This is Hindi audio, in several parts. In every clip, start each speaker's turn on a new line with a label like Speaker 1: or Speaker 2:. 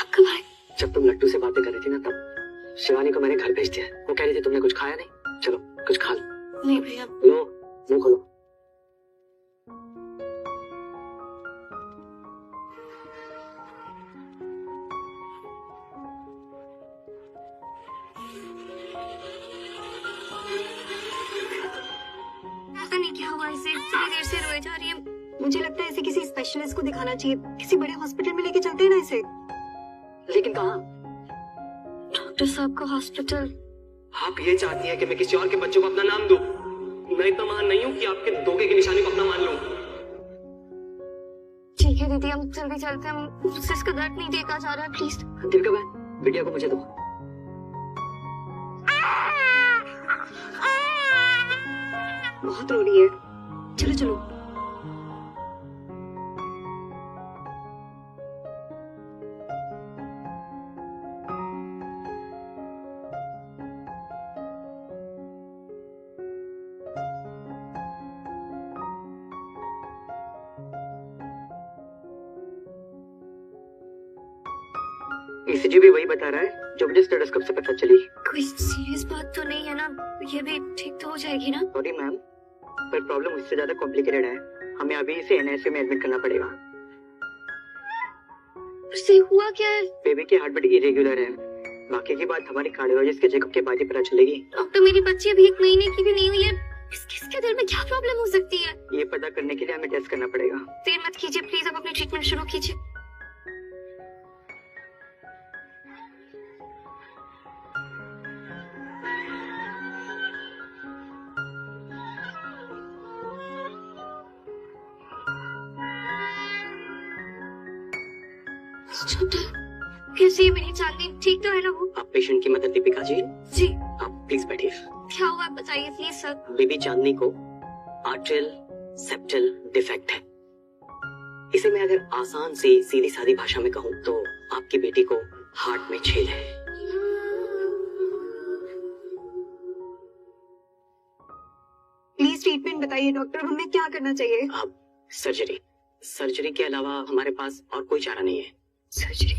Speaker 1: आप कब आए?
Speaker 2: जब तुम लट्टू से बातें कर रही थी ना तब शिवानी को मैंने घर भेज दिया। वो कह रही थी तुमने कुछ खाया नहीं, चलो कुछ खा लो।
Speaker 1: नहीं भैया।
Speaker 2: लो मुंह खोलो।
Speaker 1: पता नहीं क्या हुआ इसे, इतनी देर से रोए जा रही है। मुझे लगता है इसे किसी स्पेशलिस्ट को दिखाना चाहिए, किसी बड़े हॉस्पिटल में लेके चलते हैं ना इसे।
Speaker 2: लेकिन कहाँ?
Speaker 1: डॉक्टर साहब को हॉस्पिटल।
Speaker 3: आप ये चाहती हैं कि मैं किसी और के बच्चों को अपना नाम दूं? मैं इतना महान नहीं हूं कि आपके धोखे की निशानी को अपना मान लूं।
Speaker 1: ठीक है दीदी, हम जल्दी चलते हैं, मुझसे इसका दर्द नहीं देखा जा रहा है, प्लीज।
Speaker 2: दीपिका बहन, बिटिया को मुझे दो।
Speaker 1: बहुत रो रही है, चलो चलो।
Speaker 2: ईसीजी भी वही बता रहा है जो मुझे स्टेथोस्कोप से पता चली।
Speaker 1: कोई सीरियस बात तो नहीं है ना? ये भी ठीक तो हो जाएगी ना?
Speaker 2: सॉरी मैम, पर प्रॉब्लम उससे ज्यादा कॉम्प्लिकेटेड है। हमें अभी इसे एनआईसीयू में एडमिट करना पड़ेगा।
Speaker 1: उससे हुआ क्या है?
Speaker 2: बेबी की हार्ट बीट इरेगुलर है। बाकी की बात हमारी कार्डियोलॉजिस्ट के चेकअप के बाद ही पता चलेगी।
Speaker 1: डॉक्टर, मेरी बच्ची अभी 1 महीने की भी नहीं हुई है, इसके दिल में क्या प्रॉब्लम हो सकती है?
Speaker 2: ये पता करने के लिए हमें टेस्ट करना पड़ेगा।
Speaker 1: देर मत कीजिए प्लीज, अब अपनी ट्रीटमेंट शुरू कीजिए। कैसे मेरी चांदी ठीक तो है ना वो?
Speaker 2: आप पेशेंट की मदद दीपिका जी।
Speaker 1: जी।
Speaker 2: आप प्लीज बैठिए।
Speaker 1: क्या हुआ बताइए प्लीज सर।
Speaker 2: बेबी चांदनी को आर्ट्रियल सेप्टल डिफेक्ट है। इसे मैं अगर आसान से सीधी सादी भाषा में कहूँ तो आपकी बेटी को हार्ट में छेद है।
Speaker 1: प्लीज ट्रीटमेंट बताइए डॉक्टर, हमें क्या करना चाहिए?
Speaker 2: अब सर्जरी के अलावा हमारे पास और कोई चारा नहीं है।
Speaker 1: सर्जरी?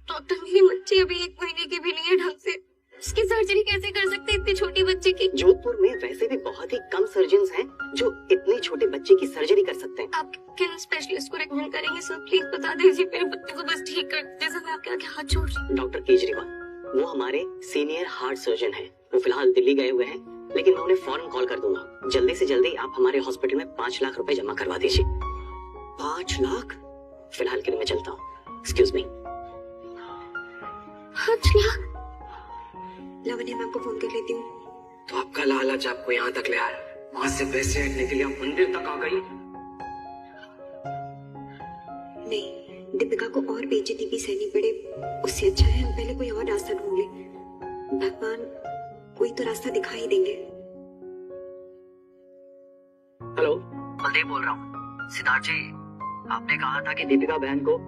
Speaker 1: डॉक्टर, मेरी बच्ची अभी 1 महीने की भी नहीं है ढंग से, इसकी सर्जरी कैसे कर सकते इतनी छोटी बच्चे की?
Speaker 2: जोधपुर में वैसे भी बहुत ही कम सर्जन्स हैं जो इतने छोटे बच्चे की सर्जरी कर सकते हैं।
Speaker 1: आप किन स्पेशलिस्ट को रेकमेंड करेंगे सर? प्लीज बता दीजिए, मेरे बच्चे को बस ठीक कर दीजिए सर, मैं आपके आगे हाथ जोड़ रही हूं।
Speaker 2: डॉक्टर केजरीवाल, वो हमारे सीनियर हार्ट सर्जन हैं। वो फिलहाल दिल्ली गए हुए हैं, लेकिन मैं उन्हें फौरन कॉल कर दूंगा। जल्दी से जल्दी आप हमारे हॉस्पिटल में 5 लाख रुपए जमा करवा दीजिए। 5 लाख? फिलहाल के लिए मैं चलता हूँ। Excuse me.
Speaker 1: 5 lakh? Lavanya ma'am को फोन कर लेती हूँ।
Speaker 3: तो आपका लालच आपको यहाँ तक ले आया, वहां से पैसे हटने के लिए आप मंदिर तक आ गई।
Speaker 1: नहीं, दीपिका को और बेइज्जती भी सहनी पड़े, उससे अच्छा है हम पहले कोई और रास्ता ढूंढ लें। भगवान कोई तो रास्ता दिखा ही देंगे।
Speaker 2: हेलो, बलदेव बोल रहा हूँ। सिद्धार्थ जी, आपने कहा था कि दीपिका बहन को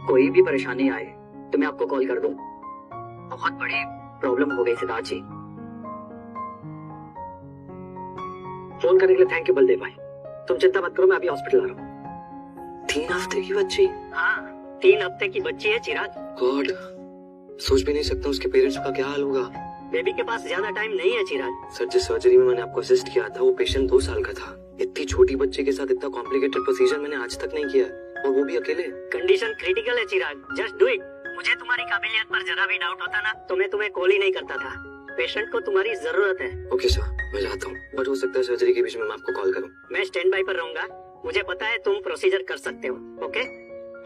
Speaker 2: कोई भी परेशानी आए तो मैं आपको कॉल कर दूं। बहुत बड़ी प्रॉब्लम हो गई सिद्धार्थ जी। फोन करने के लिए थैंक यू बलदेव भाई। तुम चिंता मत करो, मैं अभी हॉस्पिटल आ रहा हूँ।
Speaker 3: 3 हफ्ते की बच्ची?
Speaker 2: हाँ, 3 हफ्ते की बच्ची है चिराग।
Speaker 3: गॉड, सोच भी नहीं सकता उसके पेरेंट्स का क्या हाल होगा।
Speaker 2: बेबी के पास ज्यादा टाइम नहीं है चिराग।
Speaker 3: सर, जिस सर्जरी में मैंने आपको असिस्ट किया था वो पेशेंट 2 साल का था। इतनी छोटी बच्चे के साथ इतना कॉम्प्लिकेटेड प्रोसीजर मैंने आज तक नहीं किया, और वो भी अकेले।
Speaker 2: कंडीशन क्रिटिकल है चिराग, जस्ट डू इट। मुझे तुम्हारी काबिलियत पर जरा भी डाउट होता ना तो मैं तुम्हें कॉल ही नहीं करता था। पेशेंट को तुम्हारी जरूरत है।
Speaker 3: ओके सर, मैं जाता हूँ, बट हो सकता है सर्जरी के बीच में मैं आपको कॉल करूँ।
Speaker 2: मैं स्टैंड बाय पर रहूंगा, मुझे पता है तुम प्रोसीजर कर सकते हो। Okay,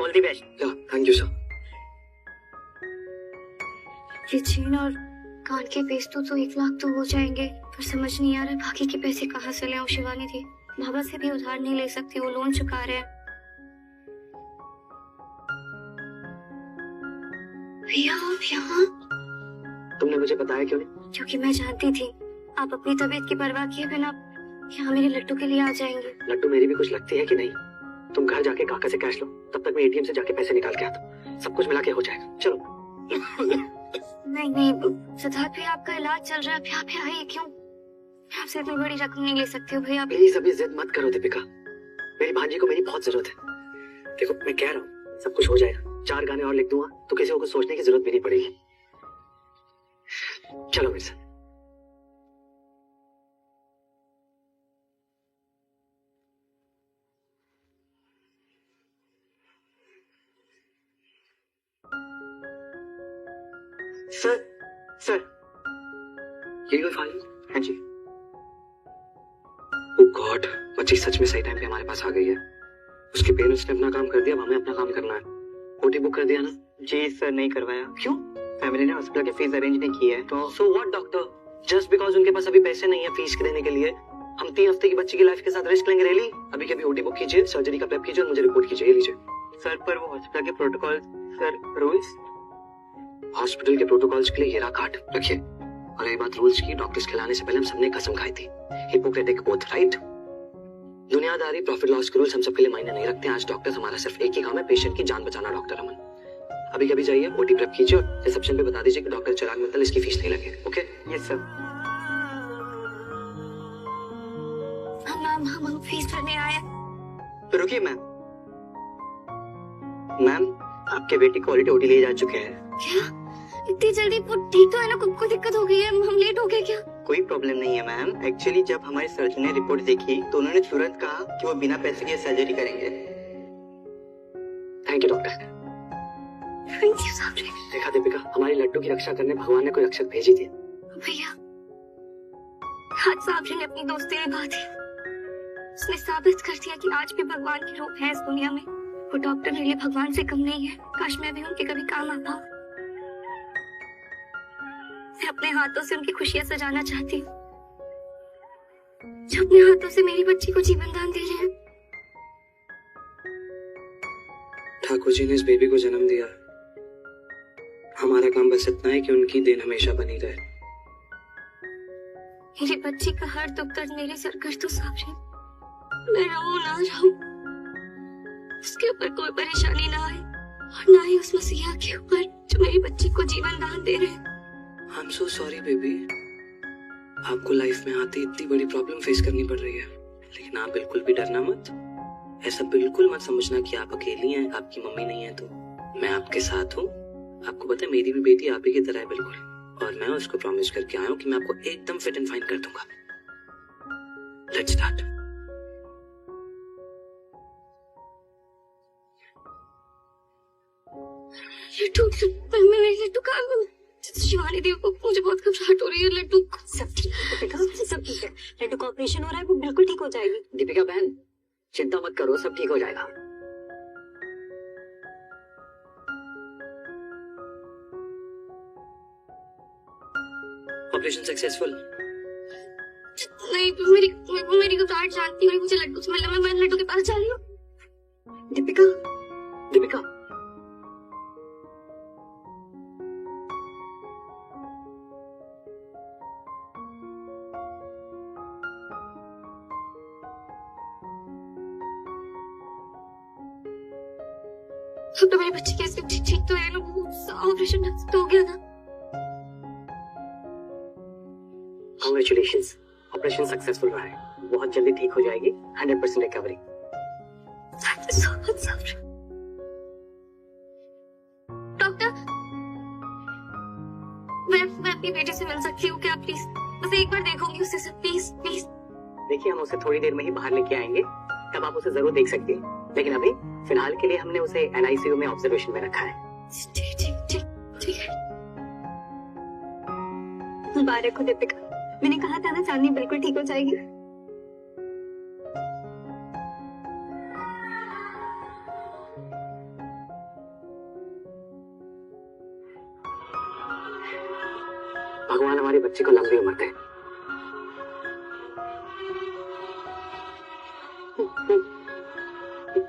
Speaker 2: all the best.
Speaker 3: Thank you sir.
Speaker 1: ये चेन और कान के पेस्ट तो 1 लाख तो हो जाएंगे, पर समझ नहीं आ रहा बाकी के पैसे कहाँ से ले आऊं। शिवानी थी, बाबा से भी उधार नहीं ले सकती, वो लोन चुका रहे हैं। भैया आप यहाँ?
Speaker 2: तुमने मुझे बताया क्यों नहीं?
Speaker 1: क्योंकि मैं जानती थी आप अपनी तबीयत की परवाह किए बिना यहाँ मेरे लट्टू के लिए आ जाएंगे।
Speaker 2: लड्डू मेरी भी कुछ लगती है कि नहीं? तुम घर जाके काका से कैश लो, तब तक मैं एटीएम से जाके पैसे निकाल के आता हूँ। सब कुछ मिला के हो जाएगा। चलो।
Speaker 1: नहीं सिद्धार्थ भैया, आपका इलाज चल रहा है, आप यहाँ पे आइए। क्यों? आपसे इतनी बड़ी रकम नहीं ले सकती हूँ भैया।
Speaker 2: प्लीज अभी जिद मत करो दीपिका, मेरी भांजी को मेरी बहुत जरूरत है। देखो मैं कह रहा हूँ सब कुछ हो जाएगा। 4 गाने और लिख दूंगा तो किसी को कुछ सोचने की जरूरत भी नहीं पड़ेगी। चलो मेरे साथ। सर सर,
Speaker 3: ये कोई फाइल?
Speaker 2: हाँ जी।
Speaker 3: ओह गॉड, बच्ची सच में सही टाइम पे हमारे पास आ गई है। उसके पेरेंट्स ने अपना काम कर दिया, अब हमें अपना काम करना है। ओटी बुक कर दिया ना?
Speaker 2: जी सर, नहीं करवाया।
Speaker 3: क्यों?
Speaker 2: फैमिली ने हॉस्पिटल की फीस अरेंज नहीं की है तो।
Speaker 3: So what doctor, just because उनके पास अभी पैसे नहीं है फीस देने के लिए हम 3 हफ्ते की बच्ची की लाइफ के साथ रिस्क लेंगे? रेली? अभी कभी ओटी बुक कीजिए, सर्जरी का प्रेप कीजिए और मुझे रिपोर्ट कीजिए। ये लीजिए।
Speaker 2: सर पर वो हॉस्पिटल के प्रोटोकॉल, सर रूल्स।
Speaker 3: हॉस्पिटल के प्रोटोकॉल्स के लिए हीरा कार्ड रखिए। और ये बात रूल्स की, डॉक्टर्स खिलाने से पहले हम सबने कसम खाई थी, हिपोक्रेटिक ओथ, राइट? दुनियादारी, प्रॉफिट लॉस के रूल्स हम सबके लिए मायने नहीं रखते। आज डॉक्टर्स हमारा सिर्फ एक ही काम है, पेशेंट की जान बचाना। डॉक्टर अमन, अभी कभी जाइए, ओटी प्रेप कीजिए और रिसेप्शन पे बता दीजिए कि डॉक्टर चिराग मित्तल, इसकी फीस नहीं लगे। ओके?
Speaker 2: Yes sir.
Speaker 1: हम फीस भरने आए।
Speaker 2: तो रुकिए मैम। मैम, आपके बेटी क्वालिटी ओटी ले जा चुके हैं।
Speaker 1: क्या इतनी जल्दी? वो ठीक तो है ना? कोई दिक्कत हो गई है? हम लेट हो गए क्या?
Speaker 2: कोई प्रॉब्लम नहीं है मैम। एक्चुअली जब हमारे सर्जन ने रिपोर्ट देखी तो उन्होंने तुरंत कहा कि वो बिना पैसे के सर्जरी करेंगे।
Speaker 3: Thank you doctor.
Speaker 1: Thank you साहब जी।
Speaker 3: देखा दीपिका, हमारी लड्डू की रक्षा करने भगवान ने कोई रक्षक भेजी थी।
Speaker 1: भैया, आज साहब जी ने अपनी दोस्ती निभा दी। उसने साबित कर दिया कि आज भी भगवान की रूप है इस दुनिया में। वो डॉक्टर मेरे लिए भगवान से कम नहीं है। काश मैं भी उनके कभी काम आ पाऊं। मैं अपने हाथों से उनकी खुशियां सजाना चाहती हूँ, जो अपने हाथों से मेरी बच्ची को जीवन दान दे रहे हैं।
Speaker 3: ठाकुर जी ने इस बेबी को जन्म दिया, हमारा काम बस इतना है कि उनकी देन हमेशा बनी रहे।
Speaker 1: मेरी बच्ची का हर दुख दर्द मेरे सर कर दो साहब जी। मैं रहूं ना रहूं, उसके ऊपर कोई परेशानी ना आए, और ना ही उस मसीहा के ऊपर जो मेरी बच्ची को जीवन दान दे रहे हैं।
Speaker 3: I am so sorry baby, आपको लाइफ में आते इतनी बड़ी प्रॉब्लम फेस करनी पड़ रही है, लेकिन आप बिल्कुल भी डरना मत। ऐसा बिल्कुल मत समझना कि आप अकेली हैं, आपकी मम्मी नहीं है तो। मैं आपके साथ हूँ। आपको पता है मेरी भी बेटी आप ही की तरह है बिल्कुल, और मैं उसको प्रॉमिस करके आया हूँ कि मैं आपको एकदम फिट एंड फाइन कर दूंगा। Let's start.
Speaker 1: लड्डू कहाँ? शिवानी देव को मुझे बहुत घबराहट हो रही है। लड्डू
Speaker 4: सब ठीक है बेटा, सब ठीक है। लड्डू का ऑपरेशन हो रहा है, वो बिल्कुल ठीक हो जाएगी।
Speaker 2: दीपिका बहन, चिंता मत करो, सब ठीक हो जाएगा।
Speaker 3: Operation successful?
Speaker 1: नहीं, मेरी घबराहट जानती हो, मुझे लड्डू से मिलना। मैं लड्डू के पास जा रही हूँ।
Speaker 2: दीपिका, दीपिका,
Speaker 1: अब तो मेरी बच्ची कैसे ठीक तो है ना? ऑपरेशन तो हो गया ना?
Speaker 2: कांग्रेचुलेशंस, ऑपरेशन सक्सेसफुल रहा है। बहुत जल्दी ठीक हो जाएगी। 100% recovery.
Speaker 1: Thank you so much, sir. Doctor, मैं अपनी बेटी से मिल सकती हूँ क्या प्लीज? बस एक बार देखूंगी उसे सर, प्लीज प्लीज।
Speaker 2: देखिए, हम उसे थोड़ी देर में ही बाहर लेके आएंगे, तब आप उसे जरूर देख सकती हैं। लेकिन अभी फिलहाल के लिए हमने उसे एनआईसीयू में ऑब्जर्वेशन में रखा है।
Speaker 1: ठीक ठीक ठीक ठीक है।
Speaker 4: मुबारक हो दीपिका, मैंने कहा था ना चांदनी बिल्कुल ठीक हो जाएगी।
Speaker 2: भगवान हमारी बच्ची को लंबी उम्र दे।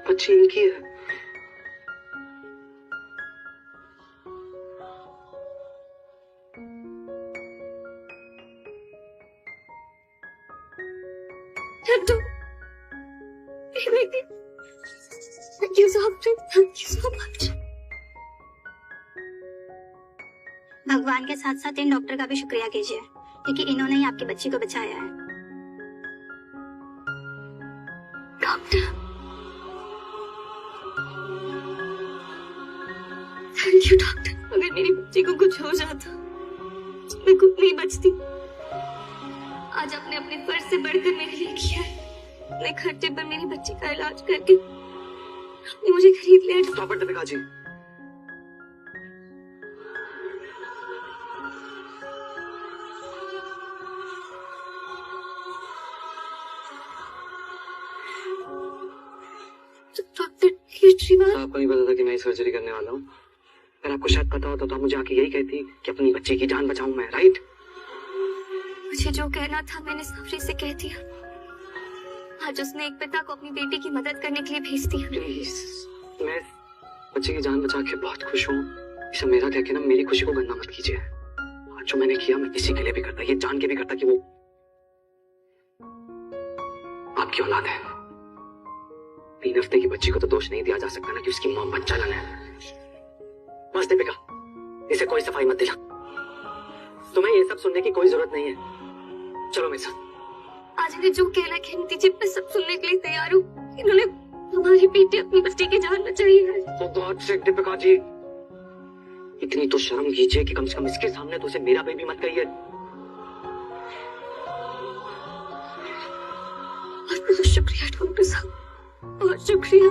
Speaker 3: बच्ची इनकी है।
Speaker 1: लड्डू, मेरी बेटी। Thank you so much.
Speaker 4: भगवान के साथ साथ इन डॉक्टर का भी शुक्रिया कीजिए, क्योंकि इन्होंने ही आपकी बच्ची को बचाया है।
Speaker 1: डॉक्टर, बच्ची को कुछ हो जाता, मैं खुद नहीं बचती। आज आपने अपने फर्ज से बढ़कर मेरे लिए किया है। अपने खर्चे पर मेरी बच्ची का इलाज करके आपने मुझे खरीद लिया।
Speaker 3: Stop it Deepika ji.
Speaker 1: Doctor ये श्रीवास,
Speaker 3: आपको नहीं पता था कि मैं सर्जरी करने वाला हूँ? अगर आपको शायद पता होता तो आप मुझे आके यही कहती कि अपनी बच्ची की जान बचाऊं मैं, राइट?
Speaker 1: मुझे जो कहना था मैंने साफरी से कह दिया। आज उसने एक पिता को अपनी बेटी की मदद करने के लिए भेज दिया।
Speaker 3: प्लीज, मैं बच्ची की जान बचा के बहुत खुश हूँ। इसे मेरा कह के ना मेरी खुशी को गंदा मत कीजिए। और जो मैंने किया मैं किसी के लिए भी करता, ये जान के भी करता कि वो आपकी औलाद है। 3 हफ्ते की बच्ची को तो दोष नहीं दिया जा सकता ना कि उसकी मां बच्चालन है। बस दीपिका, इसे कोई सफाई मत दिला। तुम्हें ये सब सुनने की कोई जरूरत नहीं है। चलो मेरे साथ।
Speaker 1: आज इन्हें जो कहना कहने दीजिए, मैं सब सुनने के लिए तैयार हूँ। इन्होंने हमारी बेटी अपनी बच्ची की जान बचाई है।
Speaker 3: For God's sake, Deepika ji, इतनी तो शर्म कीजिए कि कम से कम इसके सामने तो उसे मेरा बेबी मत कहिए।
Speaker 1: बहुत शुक्रिया डॉक्टर साहब, बहुत शुक्रिया।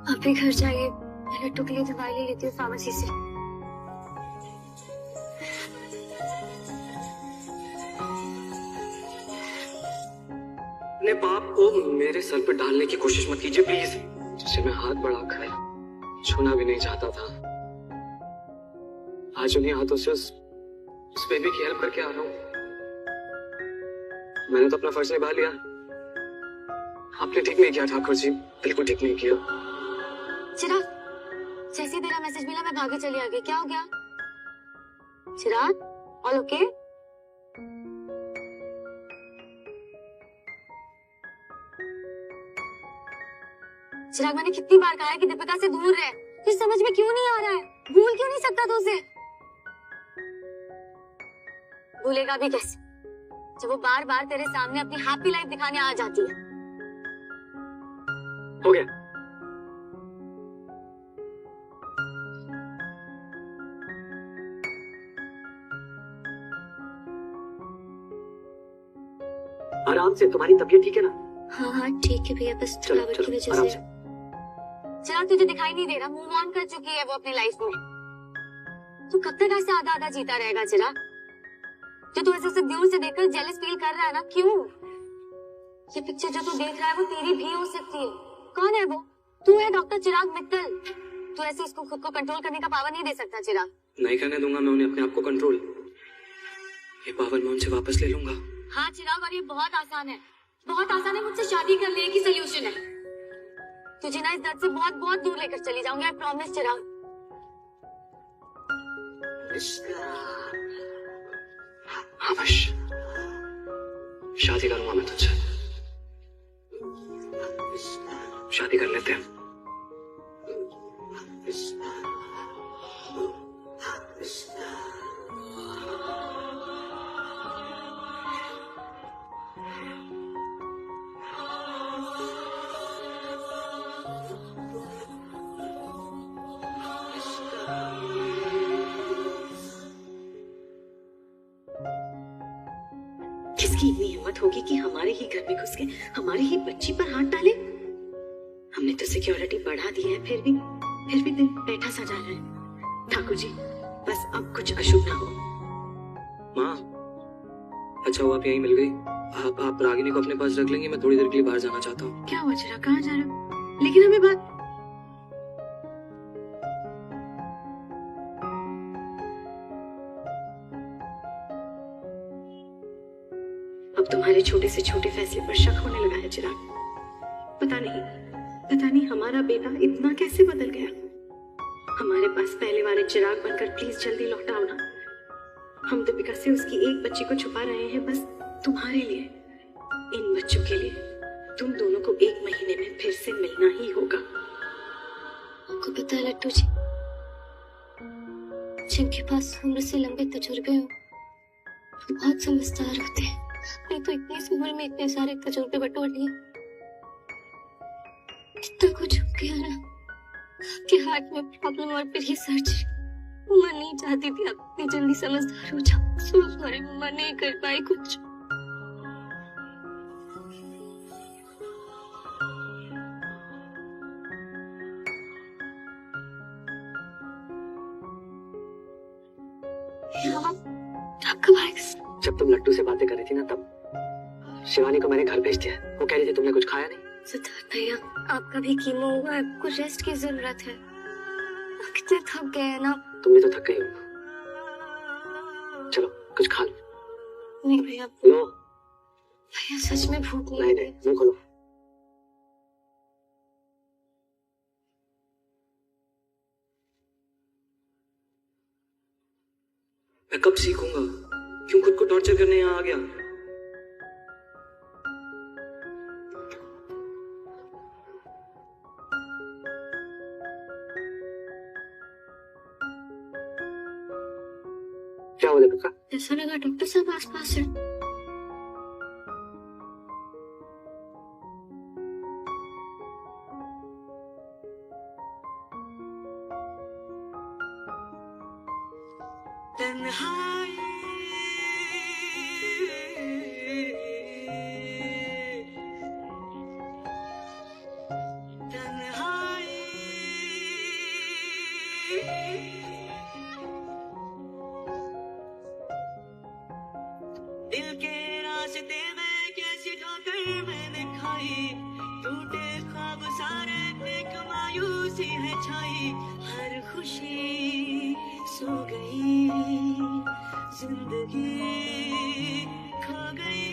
Speaker 1: आप भी घर जाइए, मैं लट्टू के लिए दवाई ले लेती हूँ फार्मेसी से।
Speaker 3: अपने पाप को मेरे सर पे डालने की कोशिश मत कीजिए प्लीज, जिसे मैं हाथ बढ़ाकर छूना भी नहीं चाहता था। आज उन्हीं हाथों से उस बेबी की हेल्प करके आ रहा हूँ। मैंने तो अपना फर्ज निभा लिया। आपने ठीक नहीं किया ठाकुर जी, बिल्कुल ठीक नहीं किया।
Speaker 1: चिराग, जैसे तेरा मैसेज मिला मैं भागे चली आ गई। क्या हो गया चिराग? All okay? चिराग, मैंने कितनी बार कहा है कि दीपिका से दूर रहे, तुझे समझ में क्यों नहीं आ रहा है? भूल क्यों नहीं सकता तू उसे? भूलेगा भी कैसे जब वो बार बार तेरे सामने अपनी हैप्पी लाइफ दिखाने आ जाती है।
Speaker 3: हो गया। आराम से, तुम्हारी तबीयत ठीक है ना?
Speaker 1: हाँ हाँ ठीक है भैया, बस
Speaker 3: चलो
Speaker 1: थकावट की
Speaker 3: चलो
Speaker 1: वजह
Speaker 3: आराम
Speaker 1: से।
Speaker 3: से।
Speaker 1: चिराग, तुझे दिखाई नहीं दे रहा? मूव ऑन कर चुकी है वो अपनी लाइफ में। तू कब तक ऐसे आधा आधा जीता रहेगा चिराग? जो तू ऐसे उसे दूर से देखकर जेलस फील कर रहा है ना, क्यों? ये पिक्चर जो तू देख रहा है वो तेरी भी हो सकती है। कौन है वो? तू है डॉक्टर चिराग मित्तल। तू ऐसे उसको खुद को कंट्रोल करने का पावर नहीं दे सकता चिराग।
Speaker 3: नहीं करने दूंगा मैं उन्हें अपने आप को कंट्रोल। ये पावर मैं उनसे वापस ले लूंगा।
Speaker 1: हाँ चिराग, और ये बहुत आसान है, बहुत आसान है। मुझसे शादी कर ले, एक ही सोल्यूशन है। तुझे ना इस दर्द से बहुत बहुत दूर लेकर चली जाऊंगी, आई प्रॉमिस चिराग।
Speaker 3: हाँ बस, शादी करूंगा मैं तुझसे। शादी कर लेते हैं।
Speaker 5: किसकी इतनी हिम्मत होगी कि हमारे ही घर में घुस के हमारी ही बच्ची पर हाथ डाले? हमने तो सिक्योरिटी बढ़ा दी है, फिर भी दिन बैठा सा जा रहा है। ठाकुर जी, बस अब कुछ अशुभ ना हो।
Speaker 3: माँ, अच्छा हुआ आप यहीं मिल गई। आप रागिनी को अपने पास रख लेंगे? मैं थोड़ी देर के लिए बाहर जाना चाहता हूँ।
Speaker 5: क्या हुआ चिराग, कहाँ जा रहे हो? लेकिन हमें बात। अब तुम्हारे छोटे से छोटे फैसले पर शक होने लगा है चिराग। पता नहीं हमारा बेटा इतना कैसे बदल गया। हमारे पास पहले वाले चिराग बनकर प्लीज जल्दी लौट आओ ना। हम दीपिका से उसकी एक बच्ची को छुपा रहे हैं बस तुम्हारे लिए, इन बच्चों के लिए। तुम दोनों को 1 महीने में फिर से मिलना ही होगा।
Speaker 1: आपको पता है लट्टू जी, जिनके पास उम्र से लंबे तजुर्बे हो बहुत समझदार होते हैं। नहीं तो इतनी सी उम्र में इतने सारे तजुर्बे बटोर लिए। इतना कुछ हो गया ना कि हार्ट में प्रॉब्लम और फिर ये सर्जरी। मम्मा नहीं चाहती थी आप इतनी जल्दी समझदार हो जाओ। सो सॉरी मम्मा, नहीं कर पाई कुछ। आप कब आएगा?
Speaker 2: जब तुम लट्टू से बातें कर रही थी ना तब शिवानी को मैंने घर भेज दिया। वो कह रही थी तुमने कुछ खाया नहीं।
Speaker 1: सिद्धार्थ भैया, आपका भी कीमो हुआ है, आपको रेस्ट की जरूरत है। आप कितने थक गए हैं ना।
Speaker 2: तुम भी तो थक गई हो। चलो कुछ खा लो।
Speaker 1: नहीं भैया,
Speaker 2: लो।
Speaker 1: भैया सच में भूख नहीं
Speaker 2: नहीं
Speaker 1: है।
Speaker 2: नहीं, मुंह खोलो।
Speaker 3: मैं कब सीखूंगा? क्यों खुद को टॉर्चर करने यहाँ आ गया?
Speaker 2: क्या हो दीपिका?
Speaker 1: ऐसा लगा डॉक्टर साहब आसपास है।
Speaker 6: दिल के रास्ते में कैसी ठोकर मैंने खाई, टूटे ख्वाब सारे एक मायूसी है छाई, हर खुशी सो गई, जिंदगी खो गई,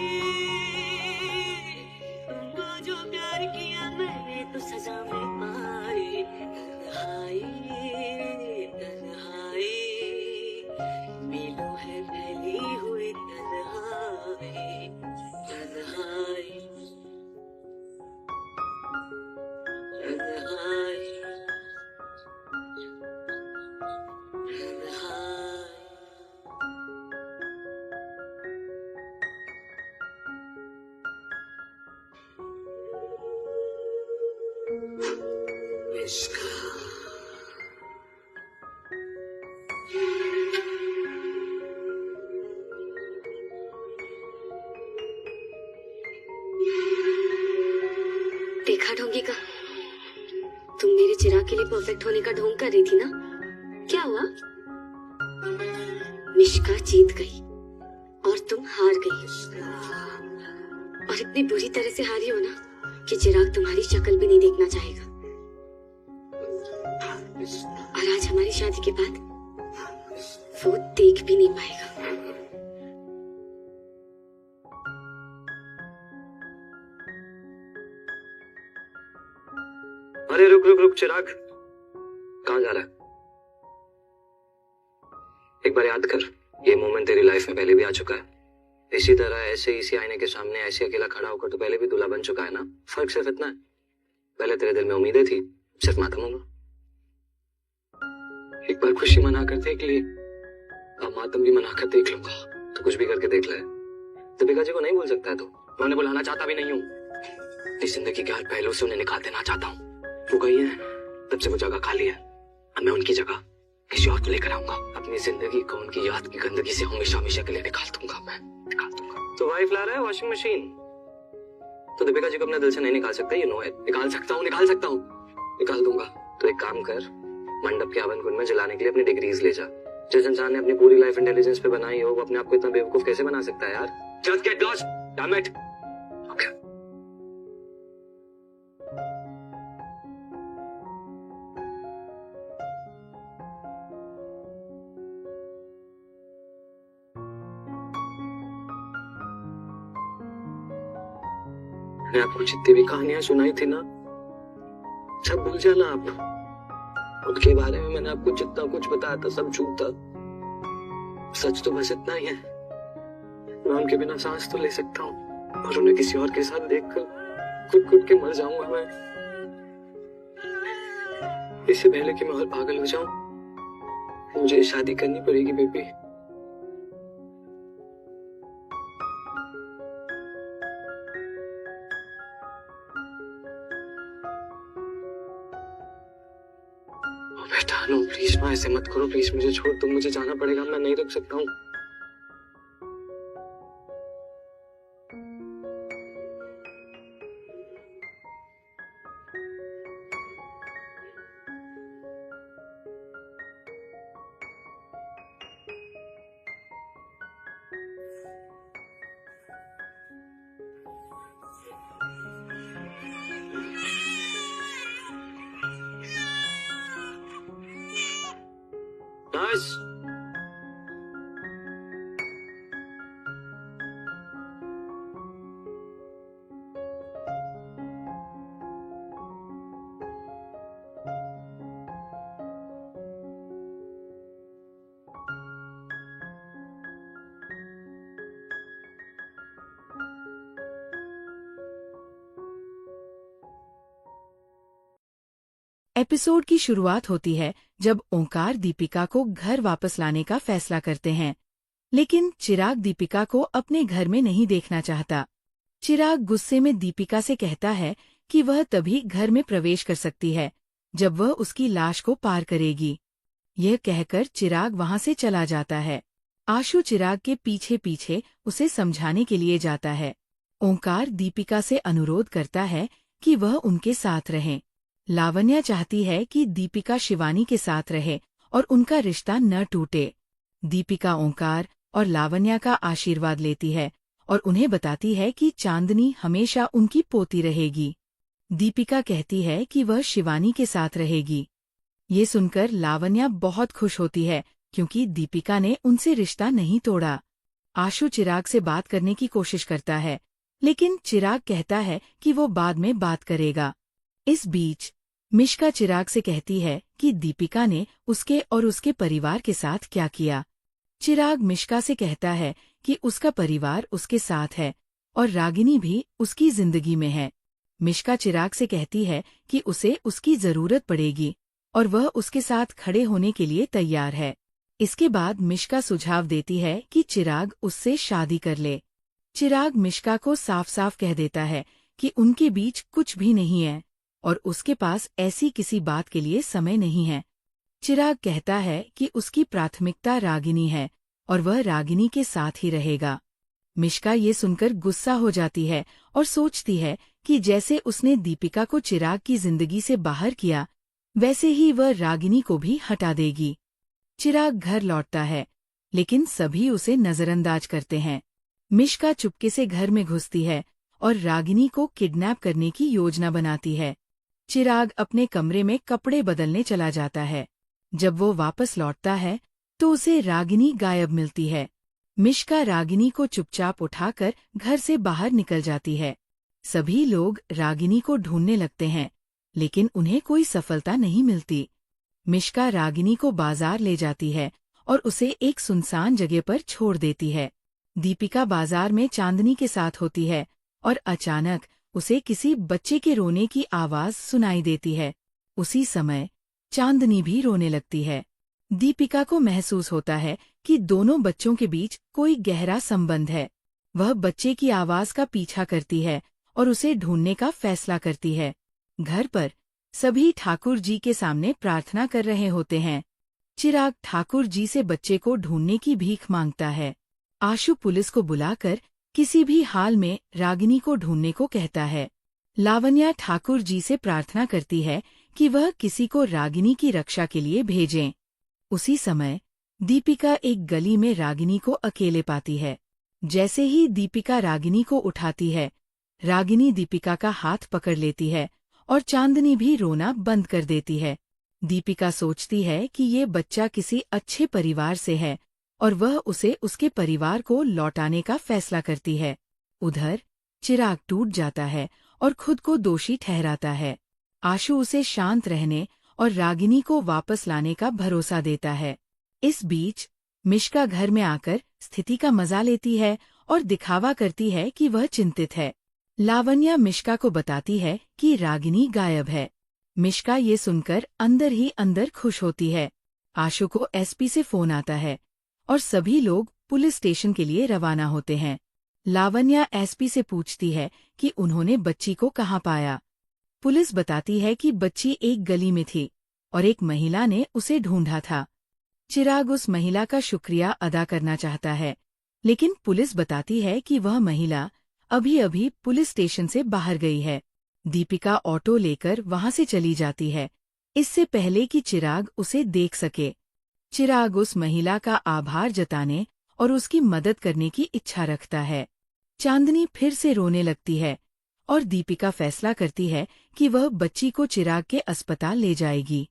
Speaker 6: तुमको जो प्यार किया मैंने तो सजा में पाई, तन्हाई तन्हाई, मीलों है फैली हुई तन्हाई तन्हाई तन्हाई तन्हाई।
Speaker 1: देखा ढोंगी का, तुम मेरे चिराग के लिए परफेक्ट होने का ढोंग कर रही थी ना। क्या हुआ? मिश्का जीत गई और तुम हार गई, और इतनी बुरी तरह से हारी हो ना कि चिराग तुम्हारी शक्ल भी नहीं देखना चाहेगा। और आज हमारी शादी के बाद वो देख भी नहीं पाएगा।
Speaker 3: अरे रुक रुक रुक चिराग, कहाँ जा रहा है? एक बार याद कर, ये मोमेंट तेरी लाइफ में पहले भी आ चुका है। इसी तरह ऐसे इसी आईने के सामने ऐसे अकेला खड़ा होकर तो पहले भी दूल्हा बन चुका है ना। फर्क सिर्फ इतना है, पहले तेरे दिल में उम्मीदें थी, सिर्फ मातम होगा। एक बार खुशी मना कर देख ली, अब मातम भी मना कर देख लूंगा। तो कुछ भी करके देख ले। दीपिका जी को नहीं भूल सकता है तो मैं उन्हें बुलाना चाहता भी नहीं हूँ। इस जिंदगी के हर पहलू से उन्हें निकाल देना चाहता हूँ। वो गई है, तब से वो जगह खाली है। अब मैं उनकी जगह किसी और को लेकर आऊंगा। अपनी जिंदगी को उनकी याद की गंदगी से हमेशा हमेशा के लिए निकाल दूंगा। मैं निकाल दूंगा। तो वाइफ ला रहा है वॉशिंग मशीन, तो दीपिका जी को अपने दिल से नहीं निकाल सकता, ये नो है। निकाल सकता हूँ, निकाल दूंगा। तो एक काम कर, मंडप के हवन कुंड में जलाने के लिए अपनी डिग्रीज ले जा। जिस इंसान ने अपनी पूरी लाइफ इंटेलिजेंस पे बनाई हो, वो अपने आप को इतना बेवकूफ कैसे बना सकता है यार? Just get lost, damn it. Okay. मैंने आपको जितनी भी कहानियां सुनाई थी ना, सब भूल जाना आप। उनके बारे में मैंने आपको जितना कुछ बताया था सब झूठ था। सच तो बस इतना ही है, मैं उनके बिना सांस तो ले सकता हूँ, और उन्हें किसी और के साथ देखकर कुट के मर जाऊंगा मैं। इससे पहले कि मैं और पागल हो जाऊं, मुझे शादी करनी पड़ेगी बेबी। ऐसे मत करो प्लीज, मुझे छोड़ दो, मुझे जाना पड़ेगा, मैं नहीं रुक सकता हूँ। नर्स,
Speaker 7: एपिसोड की शुरुआत होती है जब ओंकार दीपिका को घर वापस लाने का फैसला करते हैं, लेकिन चिराग दीपिका को अपने घर में नहीं देखना चाहता। चिराग गुस्से में दीपिका से कहता है कि वह तभी घर में प्रवेश कर सकती है जब वह उसकी लाश को पार करेगी। यह कहकर चिराग वहां से चला जाता है। आशु चिराग के पीछे पीछे उसे समझाने के लिए जाता है। ओंकार दीपिका से अनुरोध करता है कि वह उनके साथ रहे। लावण्या चाहती है कि दीपिका शिवानी के साथ रहे और उनका रिश्ता न टूटे। दीपिका ओंकार और लावण्या का आशीर्वाद लेती है और उन्हें बताती है कि चांदनी हमेशा उनकी पोती रहेगी। दीपिका कहती है कि वह शिवानी के साथ रहेगी। ये सुनकर लावण्या बहुत खुश होती है क्योंकि दीपिका ने उनसे रिश्ता नहीं तोड़ा। आशु चिराग से बात करने की कोशिश करता है, लेकिन चिराग कहता है कि वो बाद में बात करेगा। इस बीच मिश्का चिराग से कहती है कि दीपिका ने उसके और उसके परिवार के साथ क्या किया। चिराग मिश्का से कहता है कि उसका परिवार उसके साथ है और रागिनी भी उसकी जिंदगी में है। मिश्का चिराग से कहती है कि उसे उसकी जरूरत पड़ेगी और वह उसके साथ खड़े होने के लिए तैयार है। इसके बाद मिश्का सुझाव देती है कि चिराग उससे शादी कर ले। चिराग मिश्का को साफ साफ कह देता है कि उनके बीच कुछ भी नहीं है और उसके पास ऐसी किसी बात के लिए समय नहीं है। चिराग कहता है कि उसकी प्राथमिकता रागिनी है और वह रागिनी के साथ ही रहेगा। मिश्का ये सुनकर गुस्सा हो जाती है और सोचती है कि जैसे उसने दीपिका को चिराग की जिंदगी से बाहर किया, वैसे ही वह रागिनी को भी हटा देगी। चिराग घर लौटता है, लेकिन सभी उसे नजरअंदाज करते हैं। मिश्का चुपके से घर में घुसती है और रागिनी को किडनैप करने की योजना बनाती है। चिराग अपने कमरे में कपड़े बदलने चला जाता है। जब वो वापस लौटता है तो उसे रागिनी गायब मिलती है। मिश्का रागिनी को चुपचाप उठाकर घर से बाहर निकल जाती है। सभी लोग रागिनी को ढूंढने लगते हैं, लेकिन उन्हें कोई सफलता नहीं मिलती। मिश्का रागिनी को बाजार ले जाती है और उसे एक सुनसान जगह पर छोड़ देती है। दीपिका बाजार में चांदनी के साथ होती है और अचानक उसे किसी बच्चे के रोने की आवाज सुनाई देती है। उसी समय चांदनी भी रोने लगती है। दीपिका को महसूस होता है कि दोनों बच्चों के बीच कोई गहरा संबंध है। वह बच्चे की आवाज का पीछा करती है और उसे ढूंढने का फैसला करती है। घर पर सभी ठाकुर जी के सामने प्रार्थना कर रहे होते हैं। चिराग ठाकुर जी से बच्चे को ढूंढने की भीख मांगता है। आशु पुलिस को बुलाकर किसी भी हाल में रागिनी को ढूंढने को कहता है। लावण्या ठाकुर जी से प्रार्थना करती है कि वह किसी को रागिनी की रक्षा के लिए भेजें। उसी समय दीपिका एक गली में रागिनी को अकेले पाती है। जैसे ही दीपिका रागिनी को उठाती है, रागिनी दीपिका का हाथ पकड़ लेती है और चांदनी भी रोना बंद कर देती है। दीपिका सोचती है कि ये बच्चा किसी अच्छे परिवार से है और वह उसे उसके परिवार को लौटाने का फैसला करती है। उधर चिराग टूट जाता है और खुद को दोषी ठहराता है। आशु उसे शांत रहने और रागिनी को वापस लाने का भरोसा देता है। इस बीच मिश्का घर में आकर स्थिति का मजा लेती है और दिखावा करती है कि वह चिंतित है। लावण्या मिश्का को बताती है कि रागिनी गायब है। मिश्का ये सुनकर अंदर ही अंदर खुश होती है। आशु को एसपी से फोन आता है और सभी लोग पुलिस स्टेशन के लिए रवाना होते हैं। लावण्या एसपी से पूछती है कि उन्होंने बच्ची को कहाँ पाया। पुलिस बताती है कि बच्ची एक गली में थी। और एक महिला ने उसे ढूंढा था। चिराग उस महिला का शुक्रिया अदा करना चाहता है, लेकिन पुलिस बताती है कि वह महिला अभी अभी पुलिस स्टेशन से बाहर गई है। दीपिका ऑटो लेकर वहां से चली जाती है, इससे पहले कि चिराग उसे देख सके। चिराग उस महिला का आभार जताने और उसकी मदद करने की इच्छा रखता है। चांदनी फिर से रोने लगती है और दीपिका फैसला करती है कि वह बच्ची को चिराग के अस्पताल ले जाएगी।